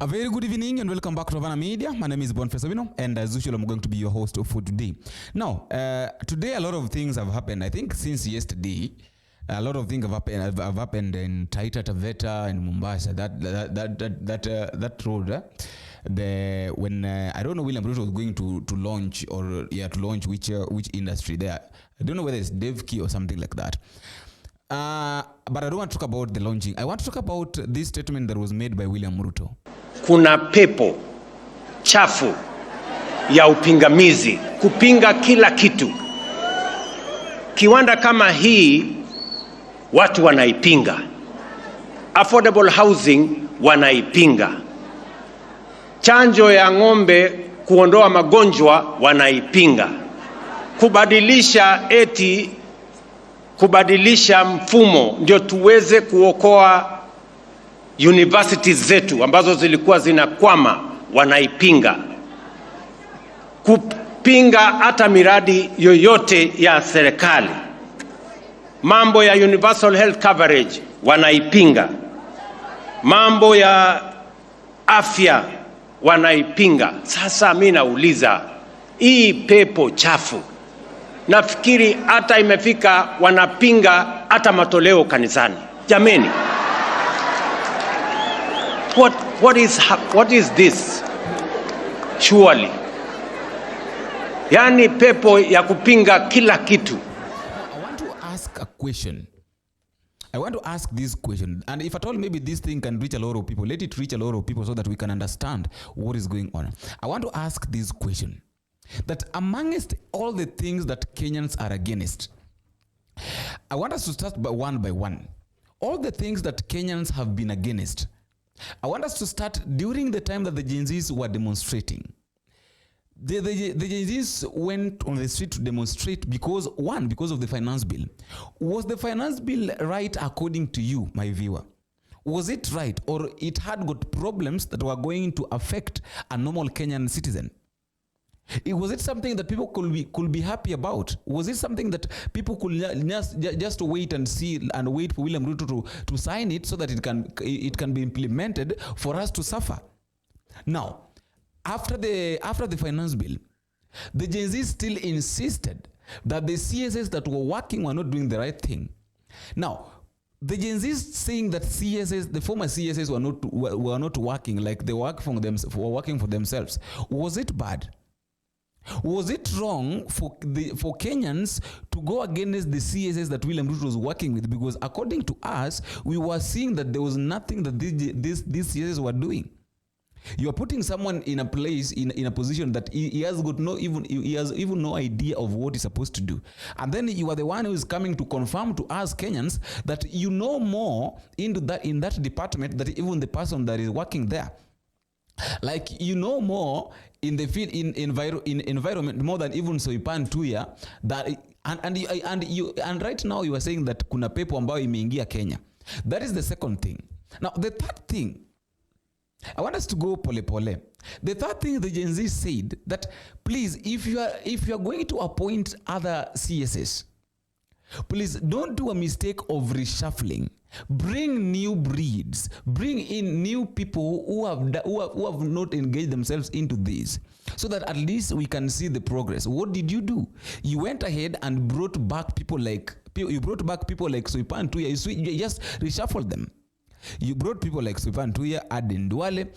A very good evening and welcome back to Havana Media. My name is Boniface Sabino, and as usual, I'm going to be your host for today. Now, today a lot of things have happened. I think since yesterday, a lot of things have happened in Taita Taveta and Mombasa. That road. I don't know William Ruto was going to launch which industry there. I don't know whether it's DevKey or something like that. But I don't want to talk about the launching. I want to talk about this statement that was made by William Ruto. Kuna pepo chafu ya upingamizi kupinga kila kitu. Kiwanda kama hii watu wanaipinga. Affordable housing wanaipinga. Chanjo ya ng'ombe kuondoa magonjwa wanaipinga. Kubadilisha mfumo ndio tuweze kuokoa universities zetu ambazo zilikuwa zinakwama wanaipinga. Kupinga hata miradi yoyote ya serikali. Mambo ya universal health coverage wanaipinga. Mambo ya afya wanaipinga. Sasa mimi nauliza, hii pepo chafu nafikiri hata imefika wanapinga hata matoleo kanisani. Jameni, what is this? Surely. Yani pepo ya kupinga kila kitu. I want to ask a question. I want to ask this question. And if at all maybe this thing can reach a lot of people, let it reach a lot of people so that we can understand what is going on. I want to ask this question. That amongst all the things that Kenyans are against, I want us to start by one. All the things that Kenyans have been against, I want us to start during the time that the Gen Zs were demonstrating. The Gen Zs went on the street to demonstrate because of the finance bill. Was the finance bill right according to you, my viewer? Was it right, or it had got problems that were going to affect a normal Kenyan citizen? Was it something that people could be happy about? Was it something that people could just wait and see and wait for William Ruto to sign it so that it can be implemented for us to suffer? Now, after the finance bill, the Gen Z still insisted that the CSS that were working were not doing the right thing. Now, the Gen Z saying that the former CSS were not working, like they were working for themselves. Was it bad? Was it wrong for Kenyans to go against the CSS that William Ruto was working with? Because according to us, we were seeing that there was nothing that these CSS were doing. You are putting someone in a place, in a position that he has even no idea of what he's supposed to do. And then you are the one who is coming to confirm to us Kenyans that you know more in that department than even the person that is working there. Like you know more in the field in environment more than even Soipan Tuya that and right now you are saying that kuna pepo ambayo imeingia Kenya. That is the second thing. Now the third thing, I want us to go pole pole. The third thing the Gen Z said that please, if you are going to appoint other CSS, please don't do a mistake of reshuffling. Bring new breeds. Bring in new people who have not engaged themselves into this, so that at least we can see the progress. What did you do? You went ahead and brought back people like Soipan Tuya. You just reshuffled them. You brought people like Soipan Tuya, Aden Duale,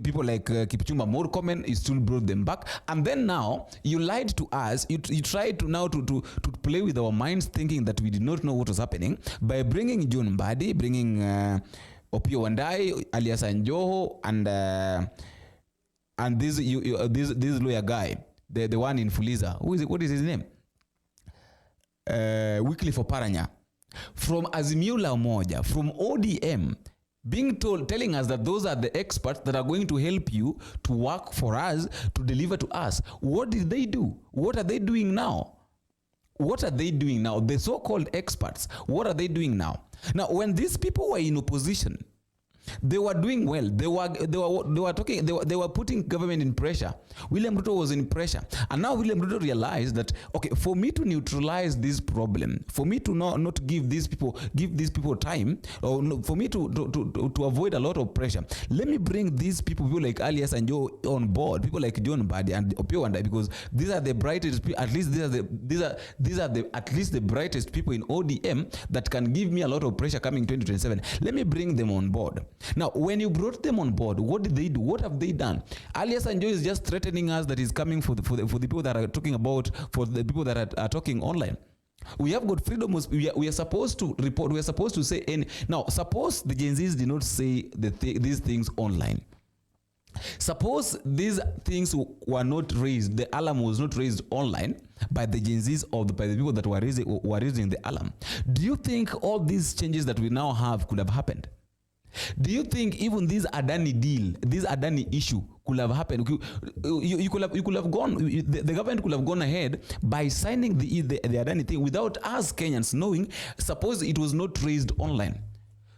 people like Kipchumba Murkomen. You still brought them back, and then now you lied to us. You tried to play with our minds, thinking that we did not know what was happening by bringing John Mbadi, bringing Opio Wandai, alias Anjoho, and this lawyer guy, the one in Fuliza. Who is it? What is his name? Weekly for Paranya, from Azimio La Umoja, from ODM. Telling us that those are the experts that are going to help you to work for us, to deliver to us. What did they do? What are they doing now? The so-called experts, what are they doing now? Now, when these people were in opposition, They were doing well. They were putting government in pressure. William Ruto was in pressure. And now William Ruto realized that, okay, for me to neutralize this problem, for me to not give these people time, or for me to avoid a lot of pressure, let me bring these people like Alias and Joe on board, people like John Badi and Opio Wanda, because these are the brightest people, at least these are at least the brightest people in ODM that can give me a lot of pressure coming 2027. Let me bring them on board. Now, when you brought them on board, what did they do? What have they done? Alias Anjo is just threatening us that he's coming for the people that are talking about, for the people that are talking online. We have got freedom. We are supposed to report. We are supposed to say any. Now, suppose the Gen Zs did not say these things online. Suppose these things were not raised, the alarm was not raised online by the Gen Zs or by the people that were raising the alarm. Do you think all these changes that we now have could have happened? Do you think even this Adani deal, this Adani issue could have happened? You could have gone, the government could have gone ahead by signing the Adani thing without us Kenyans knowing, suppose it was not raised online.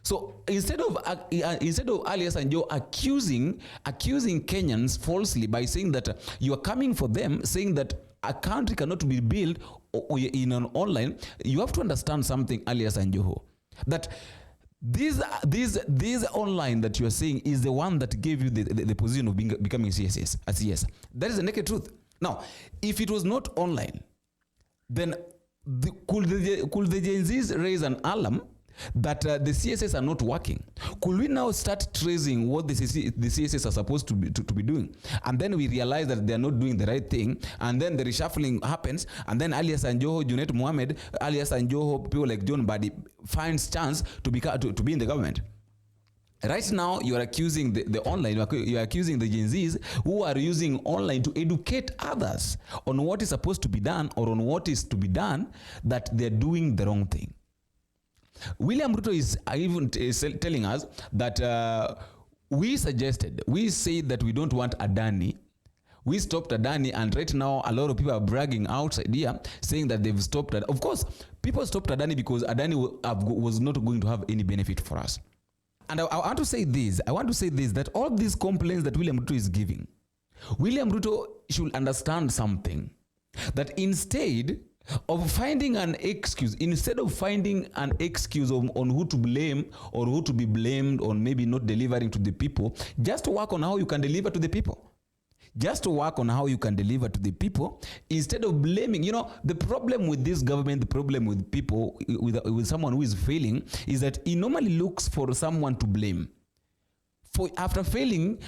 So instead of Alias and Joe accusing Kenyans falsely by saying that you are coming for them, saying that a country cannot be built in an online, you have to understand something, Alias and Joe, that this online that you are saying is the one that gave you the position of becoming a CS. That is the naked truth. Now, if it was not online, then could the Gen Zs raise an alarm that the CSS are not working? Could we now start tracing what the CSS are supposed to be doing? And then we realize that they are not doing the right thing, and then the reshuffling happens, and then Alias and Joho, Junet Mohammed, Alias and Joho, people like John Badi finds chance to be in the government. Right now, you are accusing the online, you are accusing the Gen Zs who are using online to educate others on what is supposed to be done or on what is to be done, that they're doing the wrong thing. William Ruto is even telling us that we said that we don't want Adani. We stopped Adani, and right now a lot of people are bragging outside here saying that they've stopped it. Of course, people stopped Adani because Adani was not going to have any benefit for us. And I want to say this, that all these complaints that William Ruto is giving, William Ruto should understand something, that instead of finding an excuse, on who to blame or who to be blamed on maybe not delivering to the people, just work on how you can deliver to the people. Just work on how you can deliver to the people instead of blaming. You know, the problem with this government, the problem with people, with someone who is failing, is that he normally looks for someone to blame. After feeling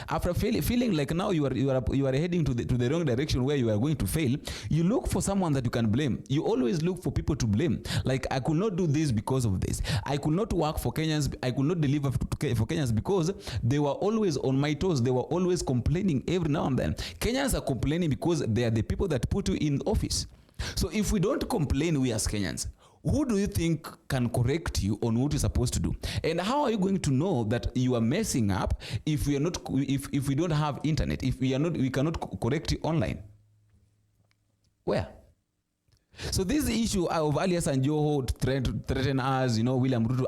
like now you are heading to the wrong direction where you are going to fail, you look for someone that you can blame. You always look for people to blame. Like, I could not do this because of this. I could not work for Kenyans. I could not deliver for Kenyans because they were always on my toes. They were always complaining every now and then. Kenyans are complaining because they are the people that put you in office. So if we don't complain, we as Kenyans, who do you think can correct you on what you're supposed to do? And how are you going to know that you are messing up if we are not, if we don't have internet, if we cannot correct you online? Where? So this issue of Alias and Joho threaten us, you know, William Ruto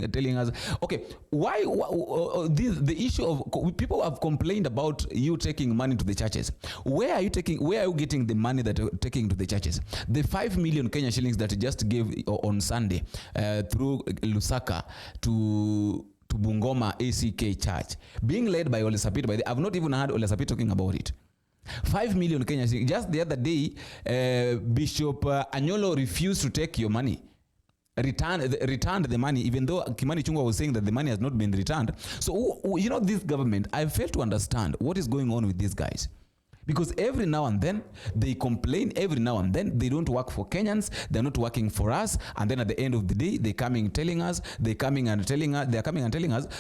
telling us, okay, why the issue of people have complained about you taking money to the churches. Where are you getting the money that you're taking to the churches? The 5 million Kenya shillings that you just gave on Sunday through Lusaka to Bungoma ACK Church, being led by Ole Sapit. I've not even heard Ole Sapit talking about it. 5 million Kenya. Just the other day, Bishop Anyolo refused to take your money. Returned the money, even though Kimani Chungwa was saying that the money has not been returned. So, you know, this government, I fail to understand what is going on with these guys. Because every now and then they complain, every now and then they don't work for Kenyans, they're not working for us, and then at the end of the day they're coming and telling us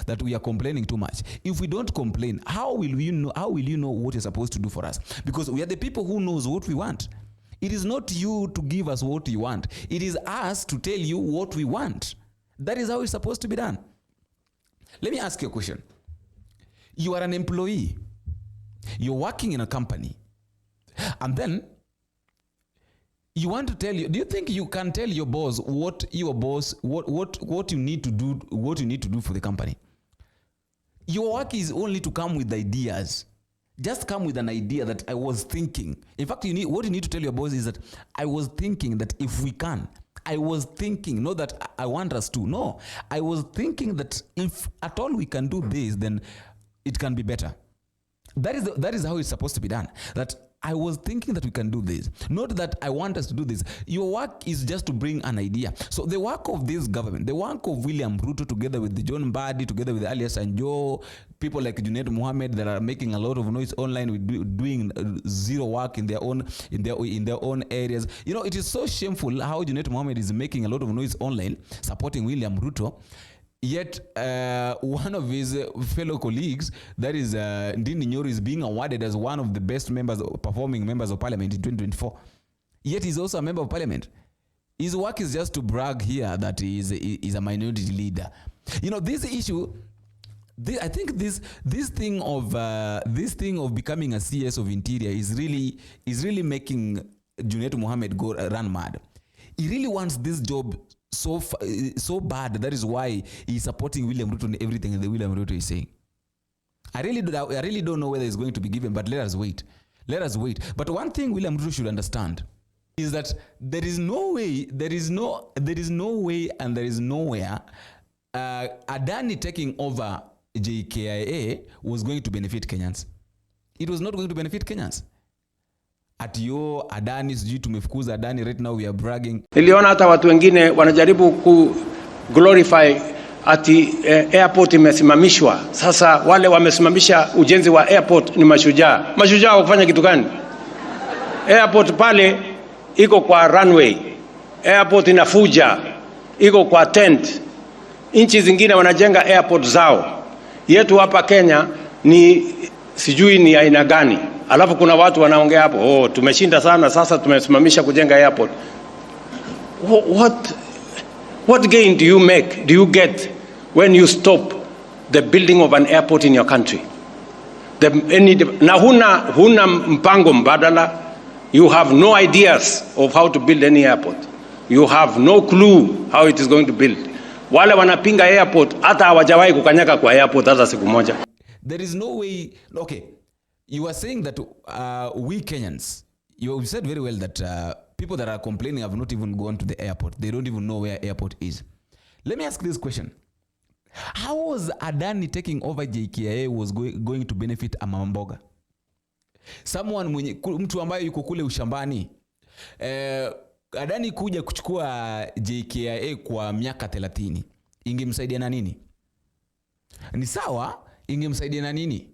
that we are complaining too much. If we don't complain, how will you know what you're supposed to do for us? Because we are the people who knows what we want. It is not you to give us what you want. It is us to tell you what we want. That is how it's supposed to be done. Let me ask you a question. You are an employee. You're working in a company, and then you want to tell do you think you can tell your boss what you need to do for the company? Your work is only to come with ideas. Just come with an idea that I was thinking. In fact, what you need to tell your boss is that I was thinking that if we can. I was thinking, not that I want us to. No, I was thinking that if at all we can do this, then it can be better. That is how it's supposed to be done. That I was thinking that we can do this. Not that I want us to do this. Your work is just to bring an idea. So the work of this government, the work of William Ruto together with the John Mbadi, together with Alias Sanjo, people like Junaid Mohammed that are making a lot of noise online with doing zero work in their own areas. You know, it is so shameful how Junaid Mohammed is making a lot of noise online supporting William Ruto. Yet, one of his fellow colleagues, that is Ndindi Nyoro, is being awarded as one of the best performing members of parliament in 2024. Yet he's also a member of parliament. His work is just to brag here that he is a minority leader. You know, this issue, I think this thing of becoming a CS of Interior is really making Junaid Mohammed run mad. He really wants this job so bad. That is why he's supporting William Ruto and everything that William Ruto is saying. I really don't know whether it's going to be given, but let us wait. But one thing William Ruto should understand is that there is no way and there is nowhere Adani taking over JKIA was going to benefit Kenyans. It was not going to benefit Kenyans. At yo Adani sijui tumefukuza Adani, right now we are bragging. Niliona hata watu wengine wanajaribu ku glorify ati airport imesimamishwa. Sasa wale wamesimamisha ujenzi wa airport ni mashujaa. Mashujaa wakufanya kitu gani? Airport pale iko kwa runway. Airport inafuja, iko kwa tent. Nchi zingine wanajenga airport zao. Yetu hapa Kenya ni sijui ni aina gani. Alafu kuna watu wanaongea hapo, tumeshinda sana, sasa tumesimamisha kujenga airport. What gain do you get when you stop the building of an airport in your country? Na huna mpango mbadala. You have no ideas of how to build any airport. You have no clue how it is going to build. Wale wanapinga airport hata hawajawahi kukanyaga kwa airport hata siku moja. There is no way. Okay, you are saying that we Kenyans, you said very well that people that are complaining have not even gone to the airport. They don't even know where airport is. Let me ask this question. How was Adani taking over JKIA was going to benefit Amamboga? Mtu ambaye yuko kule ushambani. Adani kuja kuchukua JKIA kwa miaka 30. Ingemsaidia na nini? Ni sawa, ingemsaidia na nini?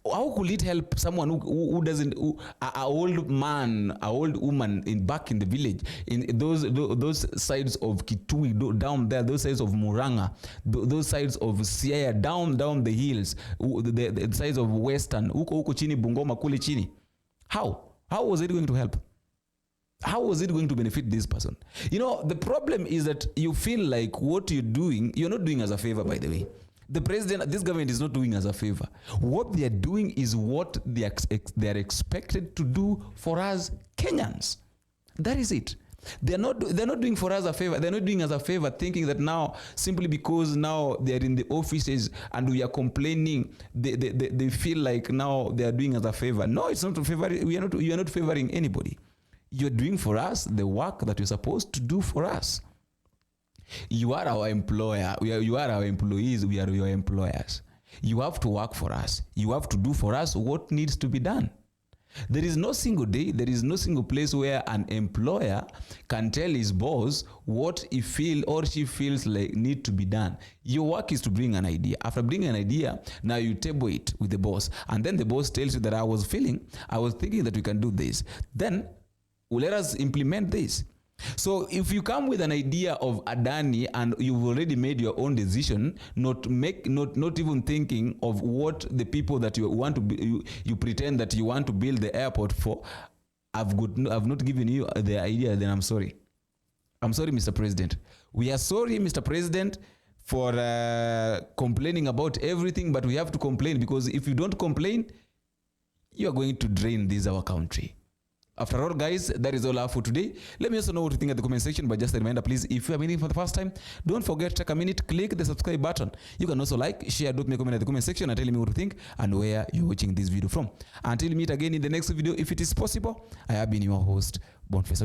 How could it help someone who doesn't, a old man, a old woman back in the village, in those sides of Kitui, down there, those sides of Muranga, those sides of Siaya, down the hills, the sides of Western, huko chini Bungoma kule chini? How was it going to help? How was it going to benefit this person? You know, the problem is that you feel like what you're doing, you're not doing as a favor, by the way. The president, this government is not doing as a favor. What they are doing is what they are expected to do for us Kenyans. That is it. They're not doing for us a favor. They're not doing as a favor, thinking that now, simply because now they're in the offices and we are complaining, they feel like now they are doing as a favor. No, it's not a favor. You are not favoring anybody. You're doing for us the work that you're supposed to do for us. You are our employer. You are our employees. We are your employers. You have to work for us. You have to do for us what needs to be done. There is no single day, there is no single place where an employer can tell his boss what he feels or she feels like need to be done. Your work is to bring an idea. After bringing an idea, now you table it with the boss. And then the boss tells you that I was thinking that we can do this. Then let us implement this. So if you come with an idea of Adani and you've already made your own decision, not even thinking of what the people that you want to you pretend that you want to build the airport for, I've not given you the idea, then I'm sorry. I'm sorry, Mr. President. We are sorry, Mr. President, for complaining about everything, but we have to complain, because if you don't complain, you are going to drain our country. After all, guys, that is all I have for today. Let me also know what you think at the comment section. But just a reminder, please, if you are meeting for the first time, don't forget, take a minute, click the subscribe button. You can also like, share, drop me a comment at the comment section and tell me what you think and where you're watching this video from. Until we meet again in the next video, if it is possible, I have been your host, Boniface.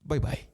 Bye-bye.